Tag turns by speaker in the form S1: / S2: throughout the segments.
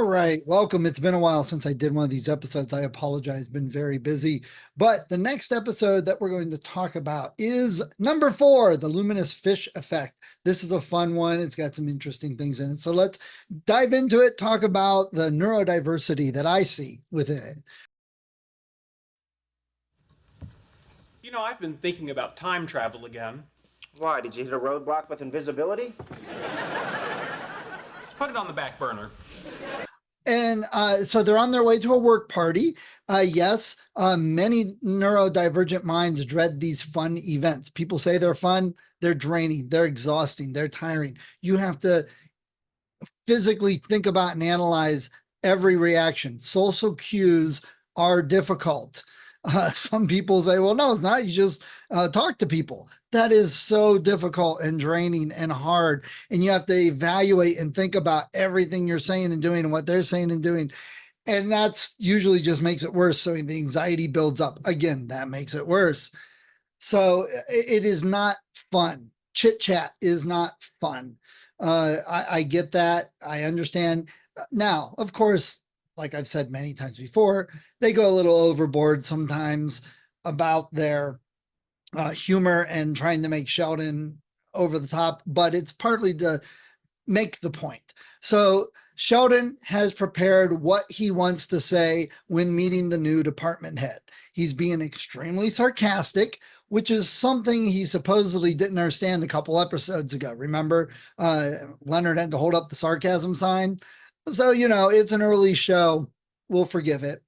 S1: All right, welcome. It's been a while since I did one of these episodes. I apologize, been very busy. But the next episode that we're going to talk about is number 4, the luminous fish effect. This is a fun one. It's got some interesting things in it. So let's dive into it, talk about the neurodiversity that I see within it.
S2: You know, I've been thinking about time travel again.
S3: Why, did you hit a roadblock with invisibility?
S2: Put it on the back burner.
S1: And so they're on their way to a work party. Yes, many neurodivergent minds dread these fun events. People say they're fun, they're draining, they're exhausting, they're tiring. You have to physically think about and analyze every reaction. Social cues are difficult. Some people say, well, no, it's not. You just talk to people. That is so difficult and draining and hard. And you have to evaluate and think about everything you're saying and doing and what they're saying and doing. And that's usually just makes it worse. So the anxiety builds up. Again, that makes it worse. So it is not fun. Chit chat is not fun. I get that. I understand. Now, of course, like I've said many times before, they go a little overboard sometimes about their humor and trying to make Sheldon over the top, but it's partly to make the point. So Sheldon has prepared what he wants to say when meeting the new department head. He's being extremely sarcastic, which is something he supposedly didn't understand a couple episodes ago. Remember, Leonard had to hold up the sarcasm sign. So, you know, it's an early show. We'll forgive it.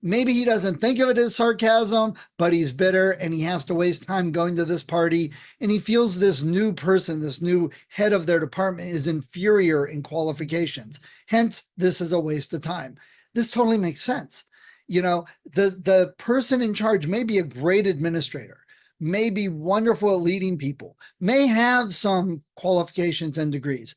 S1: Maybe he doesn't think of it as sarcasm, but he's bitter and he has to waste time going to this party. And he feels this new person, this new head of their department is inferior in qualifications. Hence, this is a waste of time. This totally makes sense. You know, the person in charge may be a great administrator, may be wonderful at leading people, may have some qualifications and degrees.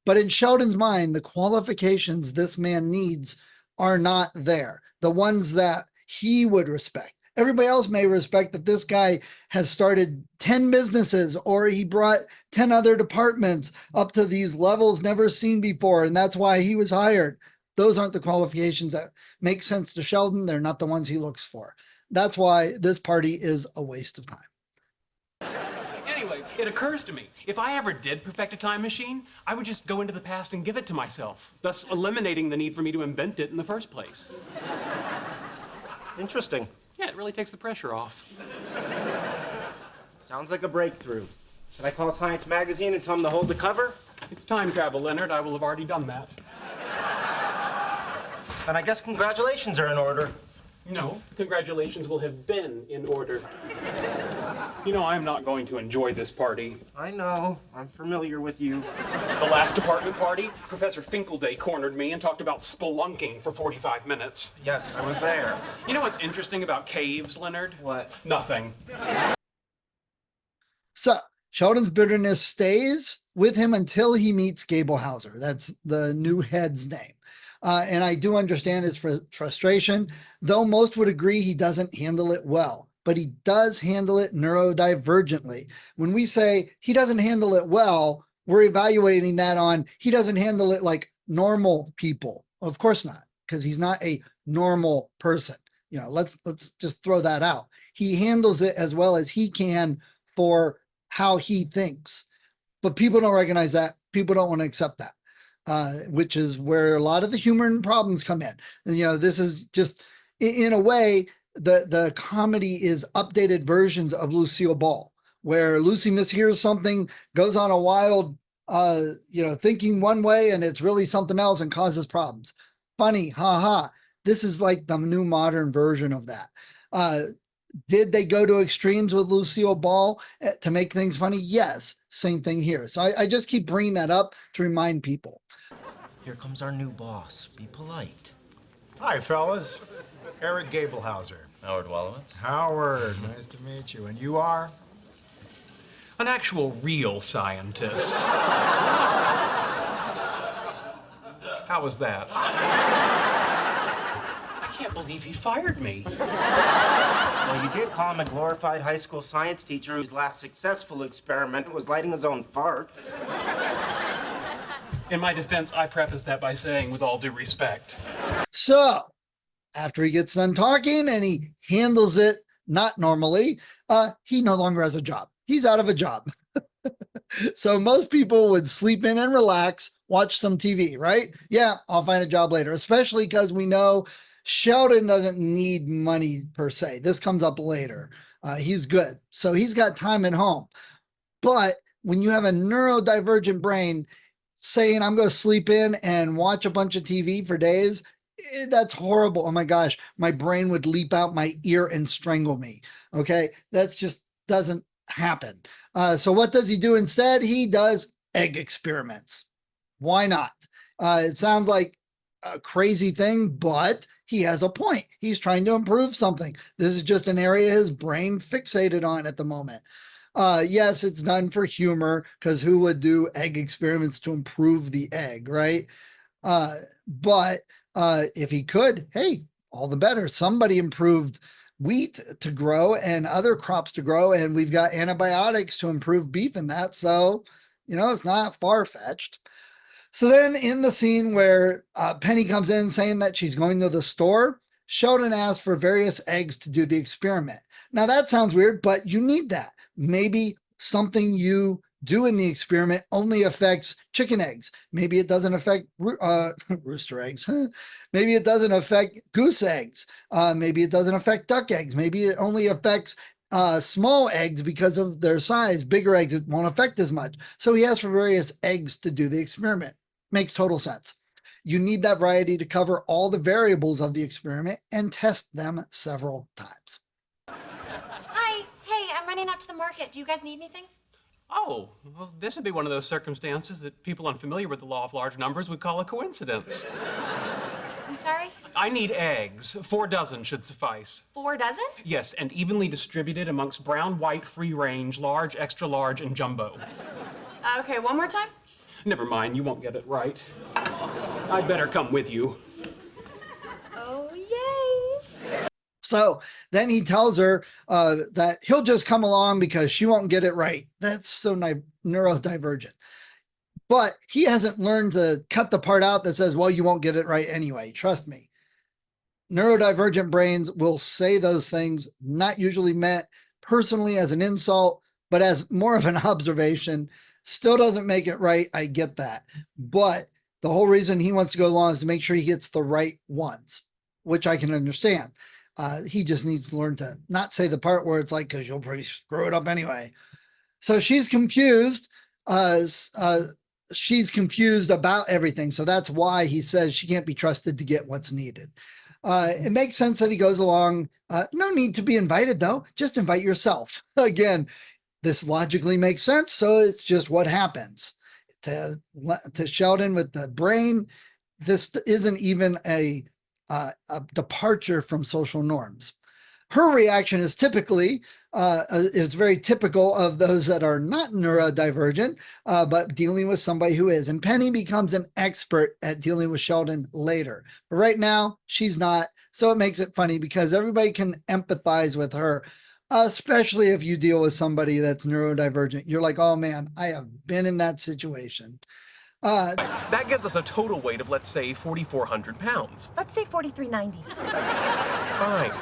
S1: But in Sheldon's mind, the qualifications this man needs are not there. The ones that he would respect. Everybody else may respect that this guy has started 10 businesses or he brought 10 other departments up to these levels never seen before. And that's why he was hired. Those aren't the qualifications that make sense to Sheldon. They're not the ones he looks for. That's why this party is a waste of time.
S2: Anyway, it occurs to me, if I ever did perfect a time machine, I would just go into the past and give it to myself, thus eliminating the need for me to invent it in the first place.
S3: Interesting.
S2: Yeah, it really takes the pressure off.
S3: Sounds like a breakthrough. Should I call Science Magazine and tell them to hold the cover?
S2: It's time travel, Leonard. I will have already done that.
S3: And I guess congratulations are in order.
S2: No, congratulations will have been in order. You know, I'm not going to enjoy this party.
S3: I know. I'm familiar with you.
S2: The last department party, Professor Finkelday cornered me and talked about spelunking for 45 minutes.
S3: Yes, I was there.
S2: You know what's interesting about caves, Leonard?
S3: What?
S2: Nothing.
S1: So Sheldon's bitterness stays with him until he meets Gable Hauser. That's the new head's name. And I do understand his frustration, though most would agree he doesn't handle it well, but he does handle it neurodivergently. When we say he doesn't handle it well, we're evaluating that on he doesn't handle it like normal people. Of course not, because he's not a normal person. You know, let's just throw that out. He handles it as well as he can for how he thinks, but people don't recognize that. People don't want to accept that. Which is where a lot of the humor and problems come in. And, you know, this is just, in a way, the comedy is updated versions of Lucille Ball, where Lucy mishears something, goes on a wild, thinking one way, and it's really something else and causes problems. Funny, ha. This is like the new modern version of that. Did they go to extremes with Lucille Ball to make things funny? Yes, same thing here. So I just keep bringing that up to remind people.
S3: Here comes our new boss. Be polite.
S4: Hi, fellas. Eric Gablehauser.
S5: Howard Wolowitz.
S4: Howard, nice to meet you. And you are?
S2: An actual real scientist. How was that? I can't believe he fired me.
S3: Well, you did call him a glorified high school science teacher whose last successful experiment was lighting his own farts.
S2: In my defense, I preface that by saying, with all due respect.
S1: So after he gets done talking and he handles it not normally, he no longer has a job. He's out of a job. So most people would sleep in and relax, watch some TV, right? Yeah, I'll find a job later, especially because we know Sheldon doesn't need money per se. This comes up later. He's good. So he's got time at home. But when you have a neurodivergent brain saying, I'm going to sleep in and watch a bunch of TV for days, that's horrible. Oh my gosh, my brain would leap out my ear and strangle me. Okay, that's just doesn't happen. So what does he do instead? He does egg experiments. Why not? It sounds like a crazy thing, but he has a point. He's trying to improve something. This is just an area his brain fixated on at the moment. Yes, it's done for humor, because who would do egg experiments to improve the egg, right? But if he could, hey, all the better. Somebody improved wheat to grow and other crops to grow, and we've got antibiotics to improve beef in that. So, it's not far-fetched. So then in the scene where Penny comes in saying that she's going to the store, Sheldon asks for various eggs to do the experiment. Now that sounds weird, but you need that. Maybe something you do in the experiment only affects chicken eggs. Maybe it doesn't affect rooster eggs. Maybe it doesn't affect goose eggs. Maybe it doesn't affect duck eggs. Maybe it only affects small eggs because of their size. Bigger eggs, it won't affect as much. So he asks for various eggs to do the experiment. Makes total sense. You need that variety to cover all the variables of the experiment and test them several times.
S5: Hi, hey, I'm running out to the market. Do you guys need anything?
S2: Oh, well, this would be one of those circumstances that people unfamiliar with the law of large numbers would call a coincidence.
S5: I'm sorry?
S2: I need eggs. 4 dozen should suffice.
S5: 4 dozen?
S2: Yes, and evenly distributed amongst brown, white, free range, large, extra large, and jumbo.
S5: Okay, one more time.
S2: Never mind, you won't get it right. I'd better come with you.
S5: Oh, yay.
S1: So then he tells her that he'll just come along because she won't get it right. That's so neurodivergent. But he hasn't learned to cut the part out that says, well, you won't get it right anyway. Trust me. Neurodivergent brains will say those things, not usually meant personally as an insult, but as more of an observation. Still doesn't make it right. I get that. But the whole reason he wants to go along is to make sure he gets the right ones, which I can understand. He just needs to learn to not say the part where it's like, because you'll probably screw it up anyway. So she's confused. She's confused about everything. So that's why he says she can't be trusted to get what's needed. It makes sense that he goes along. No need to be invited, though. Just invite yourself. Again, this logically makes sense. So it's just what happens. To Sheldon with the brain, this isn't even a departure from social norms. Her reaction is very typical of those that are not neurodivergent, but dealing with somebody who is. And Penny becomes an expert at dealing with Sheldon later. But right now, she's not. So it makes it funny because everybody can empathize with her, especially if you deal with somebody that's neurodivergent. You're like, oh man, I have been in that situation.
S6: That gives us a total weight of, let's say, 4,400 pounds.
S7: Let's say 4390.
S6: Fine.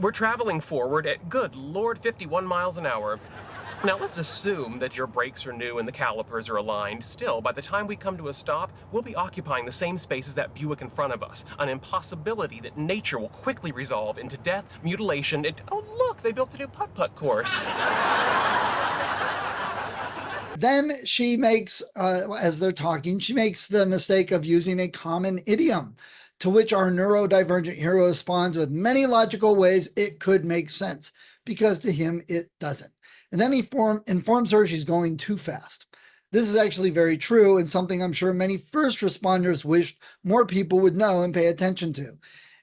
S6: We're traveling forward at, good Lord, 51 miles an hour. Now, let's assume that your brakes are new and the calipers are aligned. Still, by the time we come to a stop, we'll be occupying the same space as that Buick in front of us. An impossibility that nature will quickly resolve into death, mutilation, and... oh, look, they built a new putt-putt course.
S1: Then she makes, as they're talking, she makes the mistake of using a common idiom, to which our neurodivergent hero responds with many logical ways it could make sense, because to him it doesn't. And then he informs her she's going too fast. This is actually very true and something I'm sure many first responders wished more people would know and pay attention to.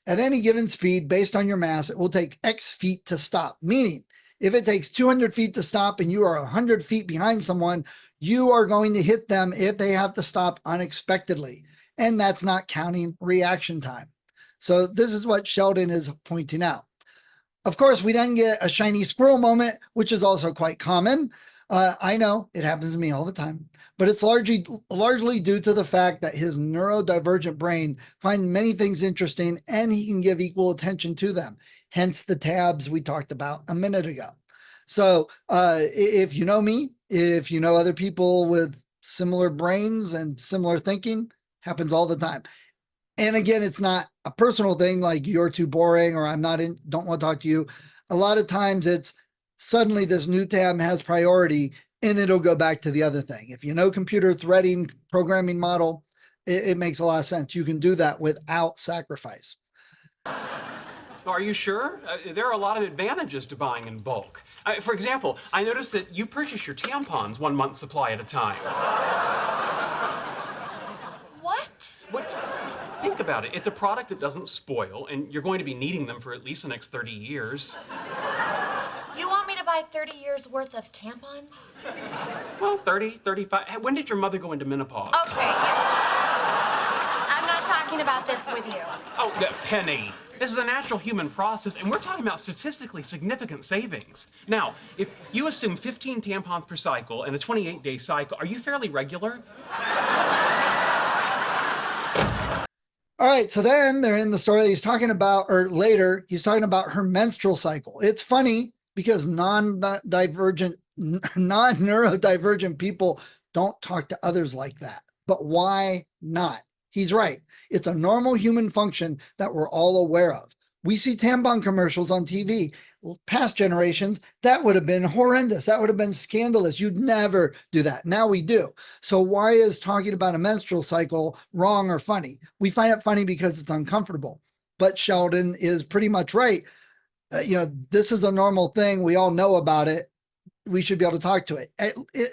S1: At any given speed, based on your mass, it will take X feet to stop, meaning if it takes 200 feet to stop and you are 100 feet behind someone, you are going to hit them if they have to stop unexpectedly. And that's not counting reaction time. So this is what Sheldon is pointing out. Of course, we then get a shiny squirrel moment, which is also quite common. I know it happens to me all the time, but it's largely due to the fact that his neurodivergent brain finds many things interesting and he can give equal attention to them. Hence the tabs we talked about a minute ago. So if you know me, if you know other people with similar brains and similar thinking, happens all the time. And again, it's not a personal thing like you're too boring or don't want to talk to you. A lot of times it's suddenly this new tab has priority and it'll go back to the other thing. If you know computer threading programming model, it makes a lot of sense. You can do that without sacrifice.
S2: Are you sure? There are a lot of advantages to buying in bulk. For example, I noticed that you purchase your tampons 1 month's supply at a time.
S5: What?
S2: Think about it. It's a product that doesn't spoil, and you're going to be needing them for at least the next 30 years.
S5: You want me to buy 30 years worth of tampons?
S2: Well, 30, 35. When did your mother go into menopause?
S5: Okay. I'm not talking about this with you.
S2: Oh, Penny. This is a natural human process, and we're talking about statistically significant savings. Now, if you assume 15 tampons per cycle and a 28-day cycle, are you fairly regular?
S1: All right, so then they're in the story he's talking about, or later, he's talking about her menstrual cycle. It's funny because non-neurodivergent people don't talk to others like that. But why not? He's right. It's a normal human function that we're all aware of. We see tampon commercials on TV. Past generations, that would have been horrendous. That would have been scandalous. You'd never do that. Now we do. So why is talking about a menstrual cycle wrong or funny? We find it funny because it's uncomfortable. But Sheldon is pretty much right. This is a normal thing. We all know about it. We should be able to talk to it,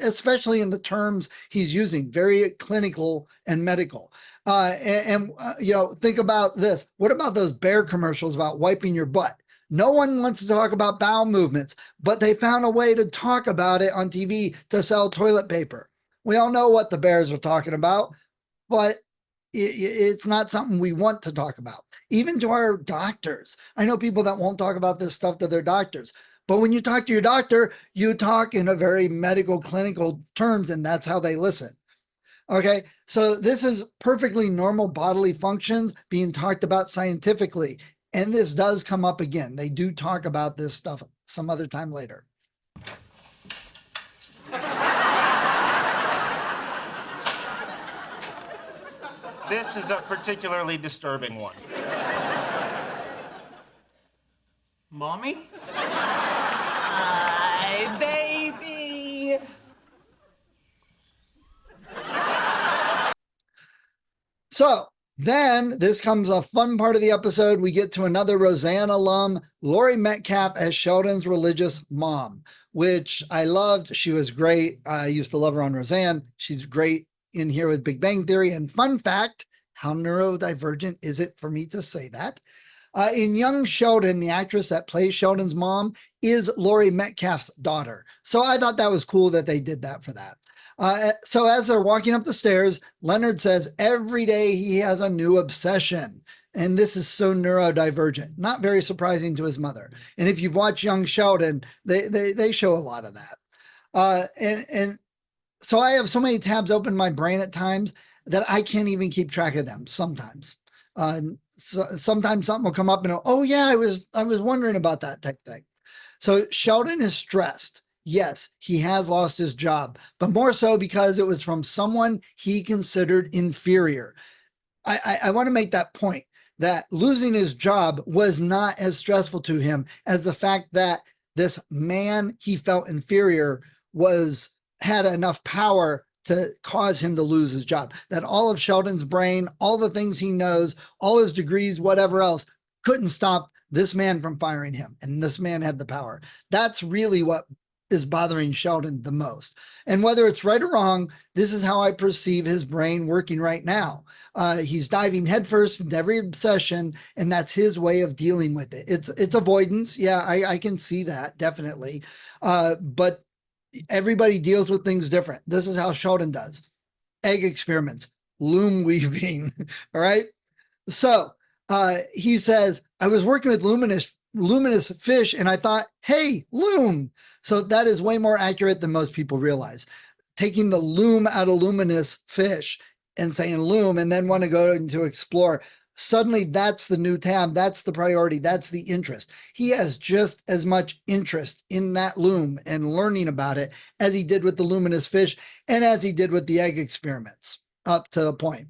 S1: especially in the terms he's using, very clinical and medical. Think about this. What about those bear commercials about wiping your butt? No one wants to talk about bowel movements, but they found a way to talk about it on TV to sell toilet paper. We all know what the bears are talking about, but it's not something we want to talk about. Even to our doctors. I know people that won't talk about this stuff to their doctors. But when you talk to your doctor, you talk in a very medical, clinical terms, and that's how they listen. Okay, so this is perfectly normal bodily functions being talked about scientifically. And this does come up again. They do talk about this stuff some other time later.
S3: This is a particularly disturbing one.
S2: Mommy?
S7: Hi, baby.
S1: So then this comes a fun part of the episode. We get to another Roseanne alum, Laurie Metcalf as Sheldon's religious mom, which I loved. She was great. I used to love her on Roseanne. She's great in here with Big Bang Theory. And fun fact, how neurodivergent is it for me to say that? In Young Sheldon, the actress that plays Sheldon's mom is Laurie Metcalf's daughter. So I thought that was cool that they did that for that. So as they're walking up the stairs, Leonard says every day he has a new obsession. And this is so neurodivergent, not very surprising to his mother. And if you've watched Young Sheldon, they show a lot of that. And so I have so many tabs open in my brain at times that I can't even keep track of them sometimes. So sometimes something will come up and oh yeah, I was wondering about that type thing. So Sheldon is stressed. Yes, he has lost his job, but more so because it was from someone he considered inferior. I want to make that point that losing his job was not as stressful to him as the fact that this man he felt inferior had enough power to cause him to lose his job. That all of Sheldon's brain, all the things he knows, all his degrees, whatever else, couldn't stop this man from firing him. And this man had the power. That's really what is bothering Sheldon the most. And whether it's right or wrong, this is how I perceive his brain working right now. He's diving headfirst into every obsession, and that's his way of dealing with it. It's avoidance. Yeah, I can see that, definitely. But everybody deals with things different. This is how Sheldon does. Egg experiments, loom weaving, all right? So he says, I was working with Luminous luminous fish, and I thought, hey, loom. So that is way more accurate than most people realize. Taking the loom out of luminous fish and saying loom, and then want to go into explore. Suddenly that's the new tab. That's the priority. That's the interest. He has just as much interest in that loom and learning about it as he did with the luminous fish and as he did with the egg experiments up to a point.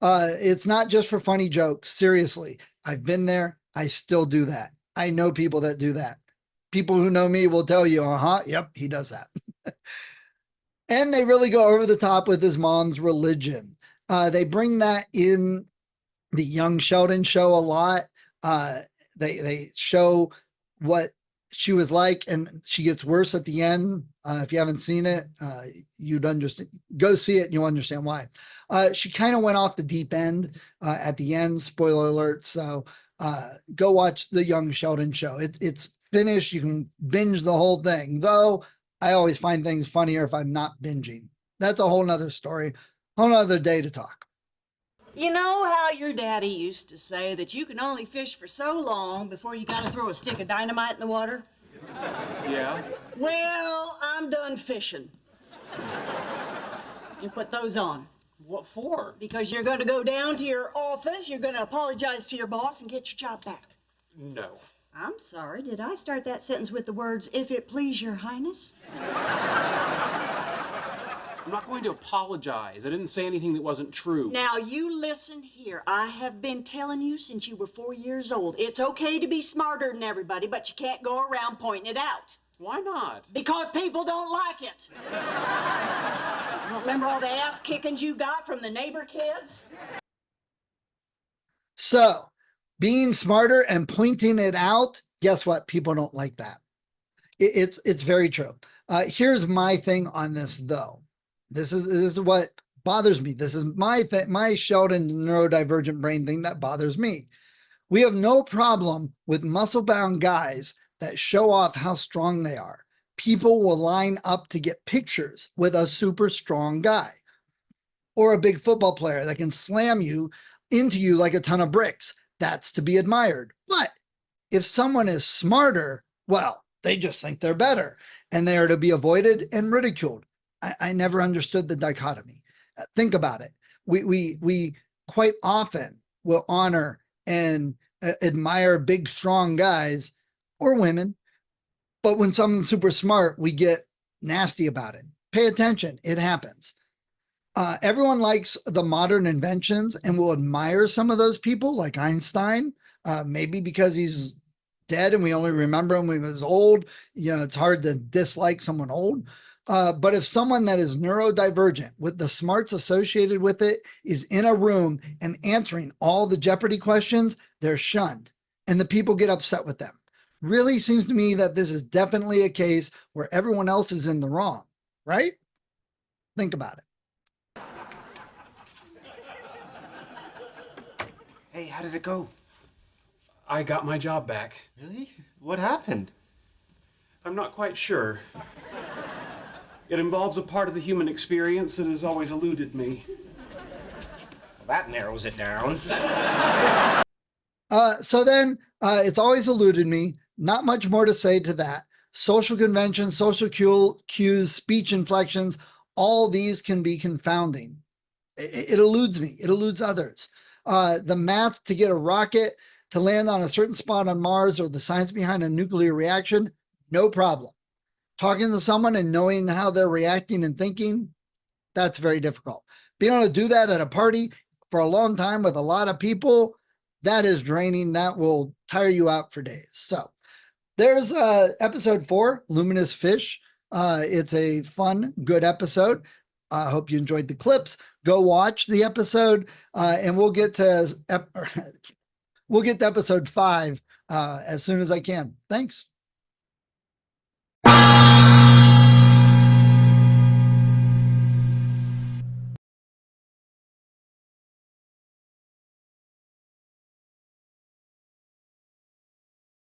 S1: It's not just for funny jokes. Seriously, I've been there. I still do that. I know people that do that. People who know me will tell you, yep, he does that. And they really go over the top with his mom's religion. They bring that in the young Sheldon show a lot. They show what she was like, and she gets worse at the end. If you haven't seen it, you'd understand. Go see it and you'll understand why. She kind of went off the deep end at the end, spoiler alert. So go watch the young Sheldon show. It's finished. You can binge the whole thing, though I always find things funnier if I'm not binging. That's a whole nother story, whole nother day to talk.
S7: You know how your daddy used to say that you can only fish for so long before you gotta throw a stick of dynamite in the water?
S2: Yeah?
S7: Well, I'm done fishing. You put those on.
S2: What for?
S7: Because you're gonna go down to your office, you're gonna apologize to your boss and get your job back.
S2: No.
S7: I'm sorry, did I start that sentence with the words, if it please your highness?
S2: I'm not going to apologize. I didn't say anything that wasn't true.
S7: Now you listen here. I have been telling you since you were 4 years old. It's okay to be smarter than everybody, but you can't go around pointing it out.
S2: Why not?
S7: Because people don't like it. You don't remember all the ass kickings you got from the neighbor kids?
S1: So being smarter and pointing it out, guess what? People don't like that. It's very true. Here's my thing on this, though. This is what bothers me. This is my Sheldon neurodivergent brain thing that bothers me. We have no problem with muscle-bound guys that show off how strong they are. People will line up to get pictures with a super strong guy or a big football player that can slam you into you like a ton of bricks. That's to be admired. But if someone is smarter, well, they just think they're better and they are to be avoided and ridiculed. I never understood the dichotomy. Think about it. We quite often will honor and admire big, strong guys or women. But when someone's super smart, we get nasty about it. Pay attention. It happens. Everyone likes the modern inventions and will admire some of those people like Einstein, maybe because he's dead and we only remember him when he was old. You know, it's hard to dislike someone old. But if someone that is neurodivergent with the smarts associated with it is in a room and answering all the Jeopardy questions, they're shunned and the people get upset with them. Really seems to me that this is definitely a case where everyone else is in the wrong, right? Think about it.
S3: Hey, how did it go?
S2: I got my job back.
S3: Really? What happened?
S2: I'm not quite sure. It involves a part of the human experience that has always eluded me.
S3: Well, that narrows it down.
S1: So then it's always eluded me. Not much more to say to that. Social conventions, social cues, speech inflections, all these can be confounding. It eludes me. It eludes others. The math to get a rocket to land on a certain spot on Mars or the science behind a nuclear reaction, no problem. Talking to someone and knowing how they're reacting and thinking, that's very difficult. Being able to do that at a party for a long time with a lot of people, that is draining. That will tire you out for days. So there's episode 4, Luminous Fish. It's a fun, good episode. I hope you enjoyed the clips. Go watch the episode and we'll get to episode 5 as soon as I can. Thanks.